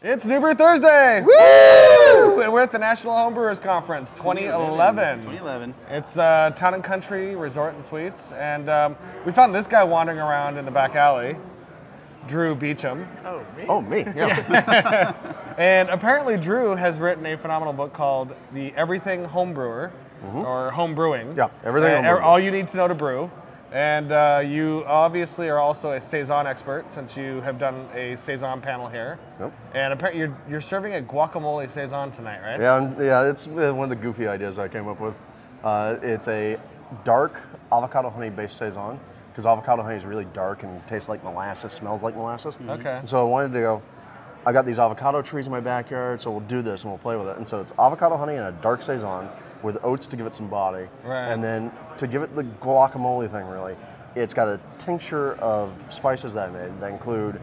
It's New Brew Thursday! Woo! And we're at the National Homebrewers Conference 2011. 2011. It's Town and Country Resort and Suites, and we found this guy wandering around in the back alley, Drew Beechum. Oh, me? Oh, me, yeah. And apparently Drew has written a phenomenal book called The Everything Homebrewer, or Home Brewing. Yeah, Everything Homebrewer. All you need to know to brew. And you obviously are also a Saison expert, since you have done a Saison panel here. Yep. And apparently you're serving a Guacamole Saison tonight, right? Yeah, it's one of the goofy ideas I came up with. It's a dark avocado honey based Saison, because avocado honey is really dark and tastes like molasses, smells like molasses. Okay. And so I wanted to go, I got these avocado trees in my backyard, so we'll do this and we'll play with it. And so it's avocado honey and a dark Saison with oats to give it some body. Right. And then to give it the guacamole thing, really, it's got a tincture of spices that I made that include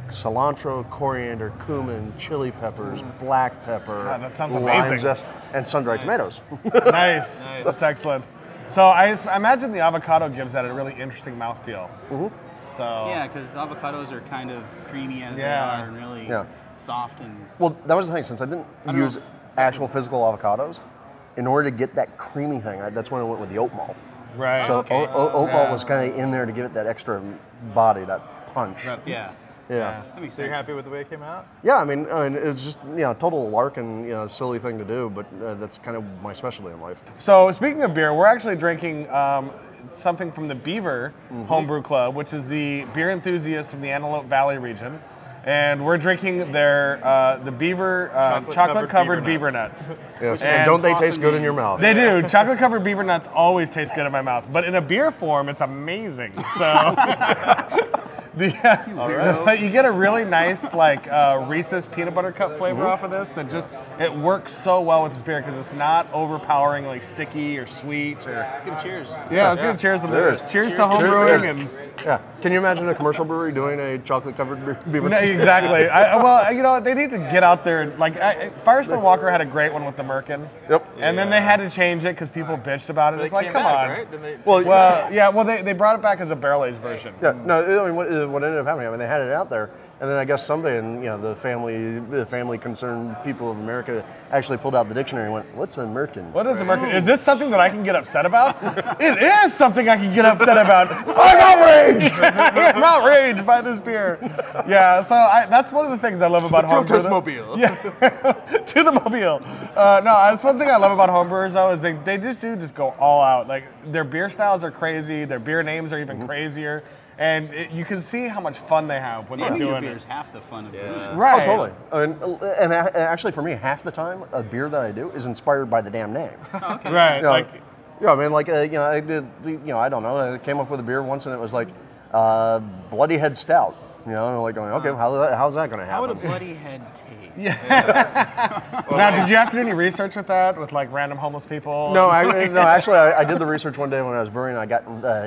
cilantro, coriander, cumin, chili peppers, black pepper, God, that sounds lime amazing. zest, and sun-dried tomatoes. Nice. That's excellent. So I imagine the avocado gives that a really interesting mouthfeel. So Yeah, because avocados are kind of creamy as they Yeah. are and really Yeah. soft and... Well, that was the thing, since I didn't use actual physical avocados, in order to get that creamy thing, that's when I went with the oat malt. right. So Okay. oat malt was kind of in there to give it that extra body, that punch. Yeah. Yeah. That makes So you're sense. happy with the way it came out? Yeah, I mean, it's just, total lark and, silly thing to do, but that's kind of my specialty in life. So speaking of beer, we're actually drinking something from the BEAVR Homebrew Club, which is the beer enthusiasts from the Antelope Valley region. And we're drinking their the BEAVR chocolate covered beaver nuts. Yes. And And don't they taste awesome good in name. your mouth? They do. Chocolate covered beaver nuts always taste good in my mouth, but in a beer form, it's amazing. So you get a really nice Reese's peanut butter cup flavor off of this that just it works so well with this beer because it's not overpowering, like sticky or sweet or. Let's give it cheers. Yeah, let's give it cheers to Cheers. this. Cheers to Cheers. home brewing and. Yeah. Can you imagine a commercial brewery doing a chocolate covered beaver? No, exactly. Well, they need to get out there. Like Firestone Walker had a great one with the Merkin. Yep. And then they had to change it because people bitched about it. It's like, came come back, on. right? Didn't they? Well, They brought it back as a barrel aged version. yeah. No, I mean, what ended up happening? I mean, they had it out there, and then I guess somebody in the family concerned people of America actually pulled out the dictionary and went, "What's a Merkin?" What is a Merkin? Is this something that I can get upset about? It is something I can get upset about. I'm outraged. I'm outraged by this beer. Yeah, so that's one of the things I love about homebrewers. Protest mobile. Yeah, to the mobile. No, that's one thing I love about homebrewers though is they just go all out. Like their beer styles are crazy. Their beer names are even crazier. And you can see how much fun they have when they're Naming your doing beer it. is half the fun of doing it. Right. Oh, totally. And actually, for me, half the time, a beer that I do is inspired by the damn name. Right. I mean, I did, I don't know. I came up with a beer once, and it was like Bloody Head Stout. And I'm like going, okay, how's that going to How would a happen? bloody head taste? Now, did you have to do any research with that, with like random homeless people? No, actually, I did the research one day when I was brewing. I got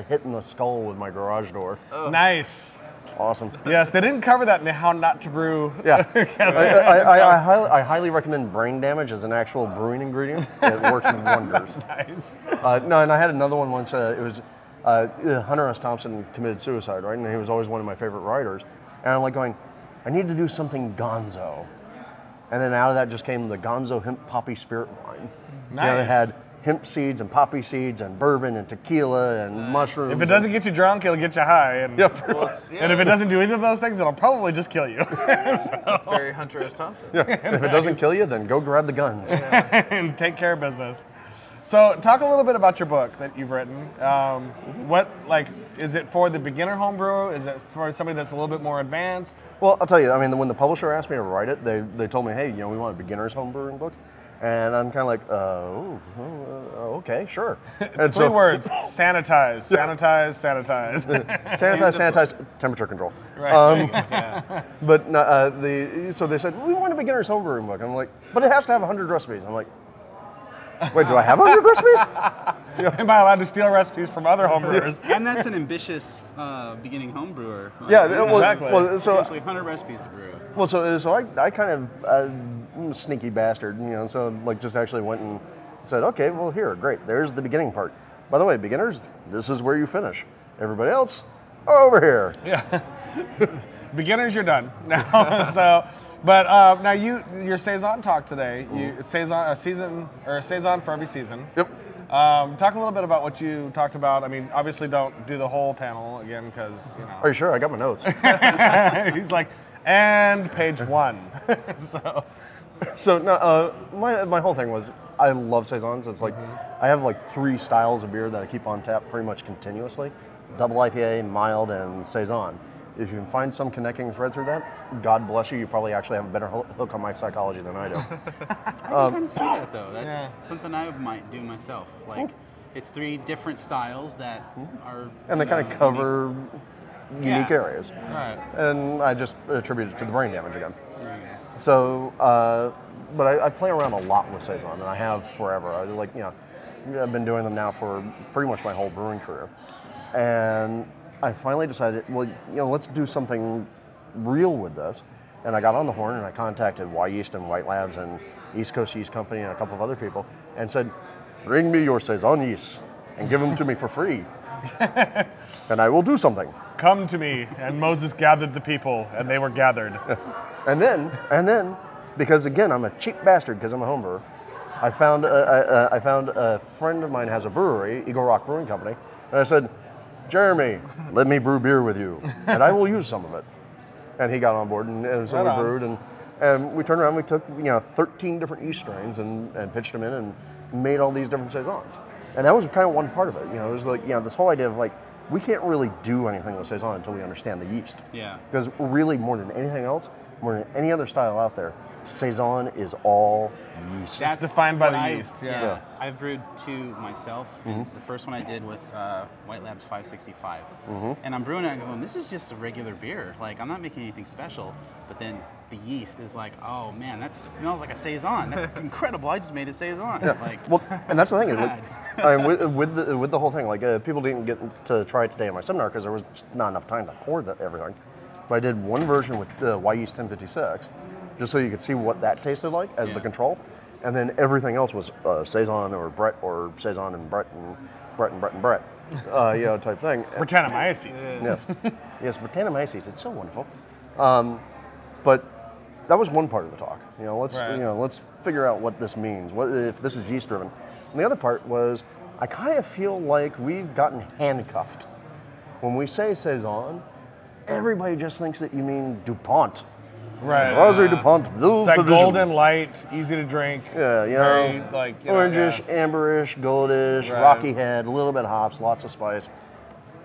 hit in the skull with my garage door. Nice. Awesome. Yes, they didn't cover that in the How Not to Brew. Yeah. I highly recommend brain damage as an actual brewing ingredient. It works wonders. Nice. No, and I had another one once. It was Hunter S. Thompson committed suicide, right? And he was always one of my favorite writers. And I'm like going, I need to do something gonzo. And then out of that just came the Gonzo Hemp Poppy Spirit Wine. Nice. They had hemp seeds and poppy seeds and bourbon and tequila and mushrooms. If it doesn't get you drunk, it'll get you high. And, Yep. and if it doesn't do either of those things, it'll probably just kill you. That's very Hunter S. Thompson. Yeah. And if it doesn't kill you, then go grab the guns. And take care of business. So talk a little bit about your book that you've written. Is it for the beginner home brewer? Is it for somebody that's a little bit more advanced? Well, I'll tell you, I mean, when the publisher asked me to write it, they told me, hey, we want a beginner's home brewing book. And I'm kind of like, okay, sure. It's three words: sanitize, sanitize, sanitize. Sanitize, temperature control. Right. But so they said, we want a beginner's home brewing book. I'm like, but it has to have 100 recipes. I'm like, wait, do I have 100 recipes? Am I allowed to steal recipes from other homebrewers? And that's an ambitious beginning home brewer. Yeah, exactly. Well, so Essentially 100 recipes to brew. Well, so I kind of sneaky bastard, so just actually went and said, okay, well here, great, there's the beginning part. By the way, beginners, this is where you finish. Everybody else, over here. Yeah. Beginners, you're done now. So But now your Saison talk today. It's Saison Saison for every season. Yep. Talk a little bit about what you talked about. I mean, obviously, don't do the whole panel again because you know. Are you sure? I got my notes. He's like, and page 1. So no, my whole thing was I love Saisons. It's like I have like 3 styles of beer that I keep on tap pretty much continuously: double IPA, mild, and Saison. If you can find some connecting thread through that, God bless you. You probably actually have a better hook on my psychology than I do. I can kind of see that though. That's something I might do myself. Like, it's 3 different styles that are And they kind of cover unique Yeah. areas. Right. And I just attribute it to the brain damage again. There you go. So, but I play around a lot with Saison, and I have forever. I've been doing them now for pretty much my whole brewing career. And I finally decided, well, let's do something real with this. And I got on the horn and I contacted Yeast and White Labs and East Coast Yeast Company and a couple of other people and said, bring me your Saison yeast and give them to me for free. And I will do something. Come to me, and Moses gathered the people, and they were gathered. And then, because again, I'm a cheap bastard because I'm a homebrewer, I found a friend of mine has a brewery, Eagle Rock Brewing Company, and I said, Jeremy, let me brew beer with you, and I will use some of it. And he got on board, and so Right we on. brewed, and we turned around, we took 13 different yeast strains and pitched them in and made all these different Saisons. And that was kind of one part of it. It was like, this whole idea of like, we can't really do anything with Saison until we understand the yeast. Yeah. Because really, more than anything else, more than any other style out there, Saison is all yeast. That's defined by what the yeast, yeah. I've brewed 2 myself. And the first one I did with White Labs 565. And I'm brewing it and going, this is just a regular beer. Like, I'm not making anything special. But then the yeast is like, oh man, that smells like a Saison. That's incredible. I just made a Saison. Like, Well, and that's the thing. God. I mean, with the whole thing, like people didn't get to try it today in my seminar because there was just not enough time to pour everything. But I did one version with Yeast 1056, just so you could see what that tasted like as the control, and then everything else was Saison or Brett or Saison and Brett and Brett and Brett and Brett, type thing. Britannomyces. Yes, Britannomyces. It's so wonderful. But that was one part of the talk. Let's figure out what this means. What if this is yeast driven? And the other part was, I kind of feel like we've gotten handcuffed. When we say Saison, everybody just thinks that you mean DuPont. Right. Rosé DuPont. It's like golden, light, easy to drink. Yeah, very, like, orangish, amberish, goldish, rocky head, a little bit of hops, lots of spice.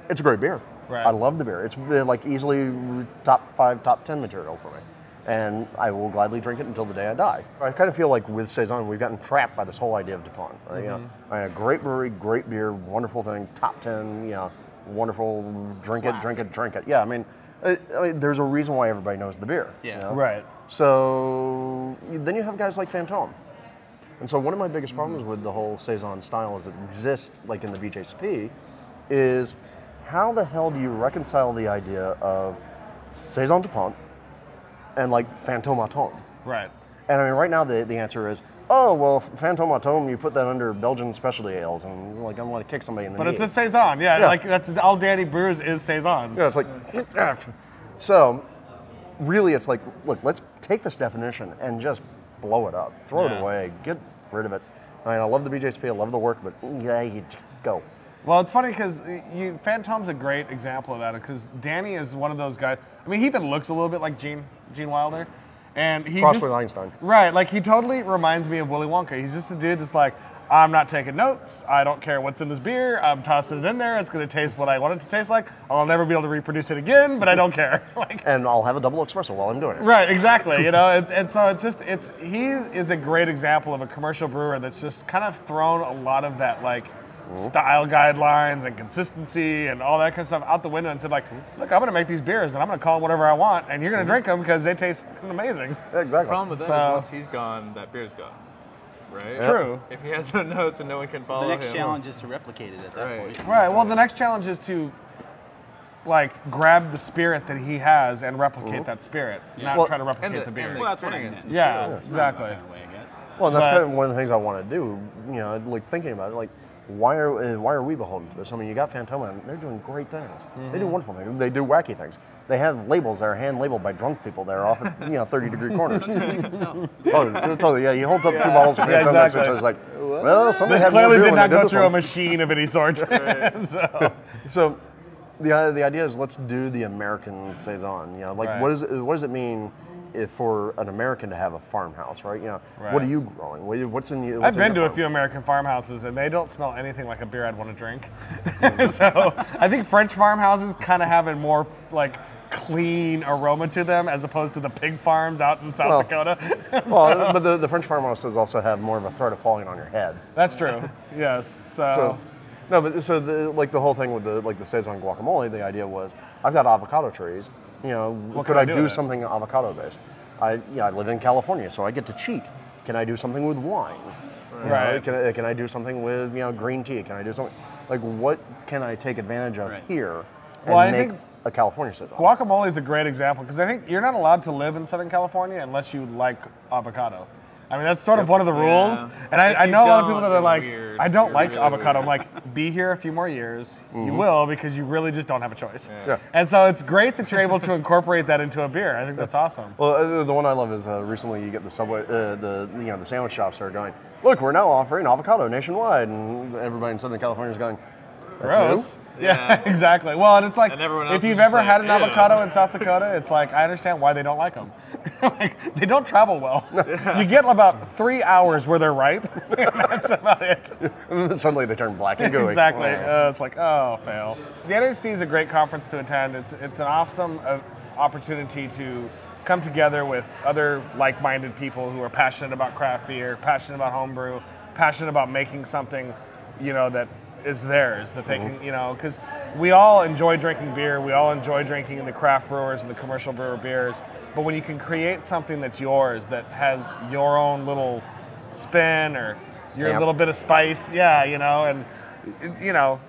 It's a great beer. Right. I love the beer. It's like easily top 5, top 10 material for me. And I will gladly drink it until the day I die. I kind of feel like with Saison, we've gotten trapped by this whole idea of DuPont. Right? A great brewery, great beer, wonderful thing, top 10, wonderful, drink it. Yeah, I mean, there's a reason why everybody knows the beer. Yeah. Right. So then you have guys like Fantôme. And so one of my biggest problems with the whole Saison style as it exists, like in the BJCP, is how the hell do you reconcile the idea of Saison DuPont and like Fantôme Atome? Right. And I mean, right now the answer is, oh, well, Fantôme Atome, you put that under Belgian specialty ales, and like I'm going to kick somebody in the knee. But it's a Saison, yeah. Like that's all Danny brews is Saisons. Yeah, it's like, so really it's like, look, let's take this definition and just blow it up, throw it away, get rid of it. I mean, I love the BJCP, I love the work, but you go. Well, it's funny because Fantôme's a great example of that because Danny is one of those guys. I mean, he even looks a little bit like Gene Wilder. And he Crossed with Einstein. Right, like he totally reminds me of Willy Wonka. He's just a dude that's like, I'm not taking notes. I don't care what's in this beer. I'm tossing it in there. It's going to taste what I want it to taste like. I'll never be able to reproduce it again, but I don't care. And I'll have a double espresso while I'm doing it. Right, exactly. And so he is a great example of a commercial brewer that's just kind of thrown a lot of that style guidelines and consistency and all that kind of stuff out the window and said look, I'm going to make these beers and I'm going to call them whatever I want and you're going to drink them because they taste amazing. Exactly. The problem with that is once he's gone, that beer's gone. Right? True. If he has no notes and no one can follow him. The next challenge is to replicate it at that point. Right. Well, the next challenge is to grab the spirit that he has and replicate that spirit, not try to replicate the beer. And the experience. Yeah, exactly. Well, and that's kind of one of the things I want to do, like thinking about it. Like, why are we beholden to this? I mean, you got Fantoma, and they're doing great things. They do wonderful things. They do wacky things. They have labels that are hand labeled by drunk people that are off at 30-degree corners. Totally, yeah. You hold up 2 bottles of Fantoma, exactly. and it's like, well, somebody This had more clearly beer did when not they go this through a one. machine of any sort. So the idea is let's do the American Saison. You know, like Right. what does it mean if for an American to have a farmhouse, right? You know, Right. what are you growing? What's in you? I've been to a few American farmhouses, and they don't smell anything like a beer I'd want to drink. So I think French farmhouses kind of have a more like clean aroma to them as opposed to the pig farms out in South Dakota. Well, but the French farmhouses also have more of a threat of falling on your head. That's true. Yes. So the whole thing with the Saison guacamole, the idea was I've got avocado trees. You know, could I do something avocado based? I live in California, so I get to cheat. Can I do something with wine? Right. Can I do something with green tea? Can I do something like what can I take advantage of here and Well, I make think a California Saison? Guacamole is a great example because I think you're not allowed to live in Southern California unless you like avocado. I mean, that's sort of one of the rules. And I know a lot of people that are like, weird. I don't You're like really avocado. weird. I'm like, be here a few more years. You will, because you really just don't have a choice. Yeah. And so it's great that you're able to incorporate that into a beer. I think that's awesome. Well, the one I love is recently you get the Subway, the sandwich shops are going, look, we're now offering avocado nationwide, and everybody in Southern California is going, that's Gross. new? Yeah, exactly. Well, and it's like, And everyone else if is you've just ever like, had an ew. avocado in South Dakota, it's like, I understand why they don't like them. Like, they don't travel well. You get about 3 hours where they're ripe, and that's about it. And then suddenly they turn black and gooey. Exactly. It's like, oh, fail. The NHC is a great conference to attend. It's an awesome opportunity to come together with other like-minded people who are passionate about craft beer, passionate about homebrew, passionate about making something, that is theirs, that they can, because we all enjoy drinking beer, we all enjoy drinking the craft brewers and the commercial brewer beers, but when you can create something that's yours, that has your own little spin or your Stamp. little bit of spice, and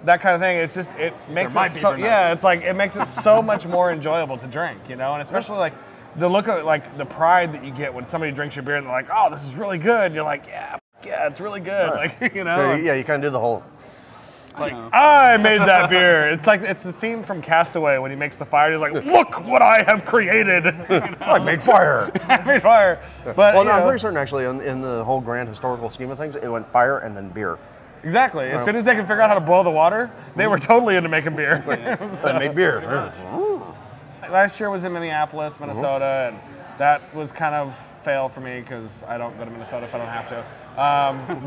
that kind of thing, it's just, it makes my it so, beaver nuts. it's like, it makes it so much more enjoyable to drink, and especially like the look of like the pride that you get when somebody drinks your beer and they're like, oh, this is really good, you're like, yeah, it's really good, Right. like, You kind of do the whole. like, I made that beer. It's like, it's the scene from Castaway when he makes the fire. He's like, look what I have created. I made fire. I made fire. But, Well, no, I'm pretty certain actually in the whole grand historical scheme of things, it went fire and then beer. exactly. As soon as they can figure out how to boil the water, they were totally into making beer. I made beer. Last year was in Minneapolis, Minnesota, and that was kind of fail for me because I don't go to Minnesota if I don't have to.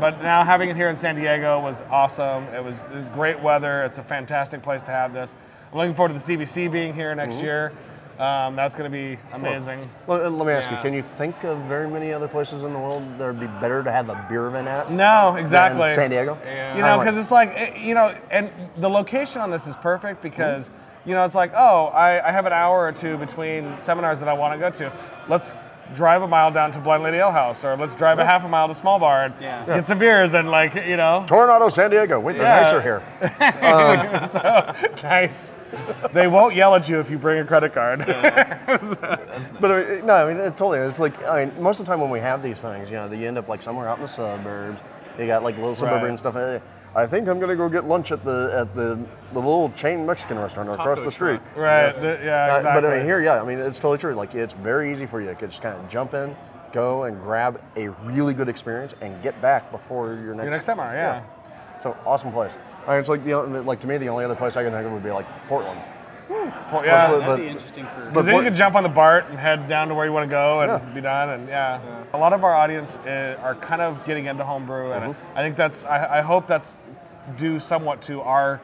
But now having it here in San Diego was awesome. It was great weather. It's a fantastic place to have this. I'm looking forward to the CBC being here next year. That's going to be amazing. Well, let me ask you, Yeah. can you think of very many other places in the world that would be better to have a beer event at? No, exactly. than San Diego? Yeah. Because it's like, and the location on this is perfect because, it's like, oh, I have an hour or two between seminars that I want to go to. Let's drive a mile down to Blind Lady Ale House, or let's drive a half a mile to Small Bar and get some beers and Toronto, San Diego. Wait, they're nicer here. So, nice. They won't yell at you if you bring a credit card. But no, I mean, totally. It's like, most of the time when we have these things, you end up like somewhere out in the suburbs. You got like little suburban stuff. I think I'm gonna go get lunch at the little chain Mexican restaurant across Taco the street. truck. Right. Exactly. But here, it's totally true. Like, it's very easy for you to just kind of jump in, go and grab a really good experience, and get back before your next seminar. Yeah. So awesome place. It's like to me, the only other place I can think of would be like Portland. Yeah. That'd be interesting for. Because then you could jump on the BART and head down to where you want to go and be done. And a lot of our audience are kind of getting into homebrew, and I think I hope that's due somewhat to our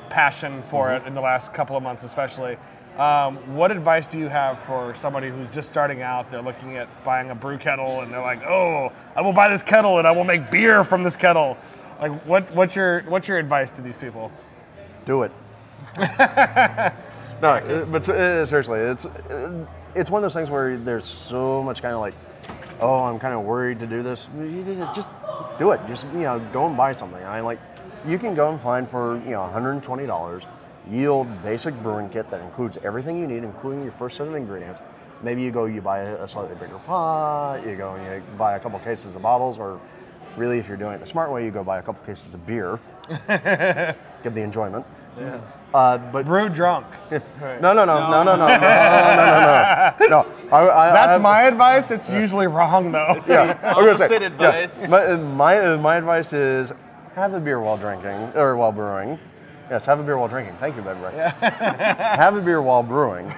passion for it in the last couple of months, especially. What advice do you have for somebody who's just starting out? They're looking at buying a brew kettle, and they're like, "Oh, I will buy this kettle, and I will make beer from this kettle." Like, what's your advice to these people? Do it. No, but seriously, it's one of those things where there's so much kind of like, oh, I'm kind of worried to do this. Just do it. Just go and buy something. You can go and find for $120 yield basic brewing kit that includes everything you need, including your first set of ingredients. Maybe you buy a slightly bigger pot. You go and you buy a couple cases of bottles, or really, if you're doing it the smart way, you go buy a couple cases of beer. Get the enjoyment. Yeah. But brew drunk. No. That's my advice. It's usually wrong though. Yeah, opposite advice. Yeah, my advice is have a beer while drinking or while brewing. Yes, have a beer while drinking. Thank you, baby. Yeah. Have a beer while brewing.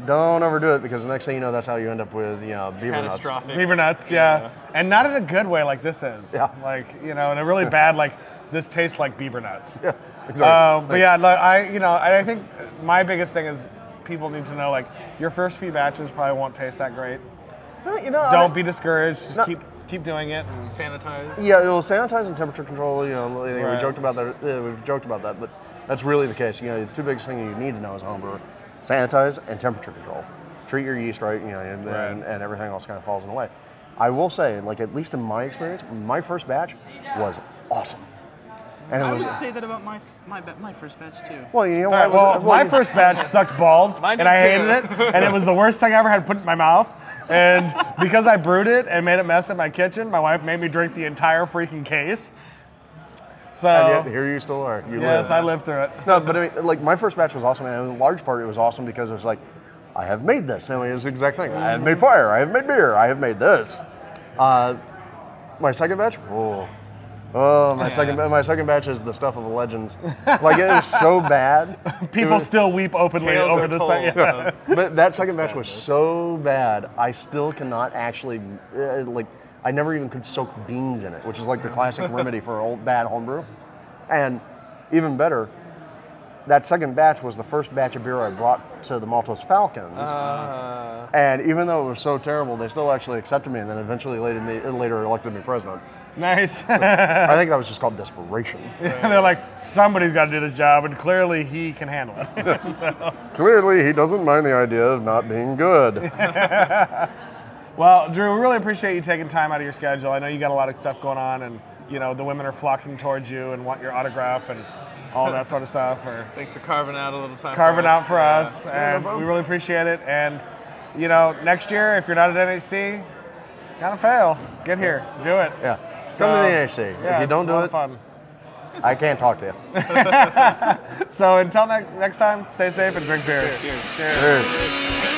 Don't overdo it because the next thing you know, that's how you end up with beaver nuts. Beaver nuts, yeah. And not in a good way like this is. Yeah. Like in a really bad like this tastes like beaver nuts. Yeah. Exactly. But yeah, I think my biggest thing is people need to know like your first few batches probably won't taste that great. Don't be discouraged. Just keep doing it. And sanitize. Yeah, it'll sanitize and temperature control. Right. We joked about that. We've joked about that, but that's really the case. The two biggest things you need to know as a homebrewer: sanitize and temperature control. Treat your yeast right, and everything else kind of falls in the way. I will say, like at least in my experience, my first batch was awesome. And I would say that about my first batch too. Well, my first batch sucked balls, and I hated it, and it was the worst thing I ever had put in my mouth. And because I brewed it and made a mess in my kitchen, my wife made me drink the entire freaking case. So and yet, here you still are. Yes, I lived through it. No, but I mean, like my first batch was awesome, and in large part it was awesome because it was like, I have made this. And it was the exact thing. I have made fire. I have made beer. I have made this. My second batch, my second batch is the stuff of the legends. Like it was so bad. People still weep openly over the second. Yeah. But that second batch was so bad. I still cannot actually I never even could soak beans in it, which is like the classic remedy for old bad homebrew. And even better, that second batch was the first batch of beer I brought to the Maltose Falcons. And even though it was so terrible, they still actually accepted me and then eventually later elected me president. Nice. I think that was just called desperation. Yeah, they're like, somebody's got to do this job, and clearly he can handle it. So. Clearly he doesn't mind the idea of not being good. Well, Drew, we really appreciate you taking time out of your schedule. I know you got a lot of stuff going on, and the women are flocking towards you and want your autograph and all that sort of stuff. Thanks for carving out a little time. For us, and we really appreciate it. And next year, if you're not at NHC, kind of fail. Get here, do it. Yeah. Come to the NHC. Yeah, if you don't do it, fun. I can't talk to you. So until next time, stay safe and drink beer. Cheers. Cheers.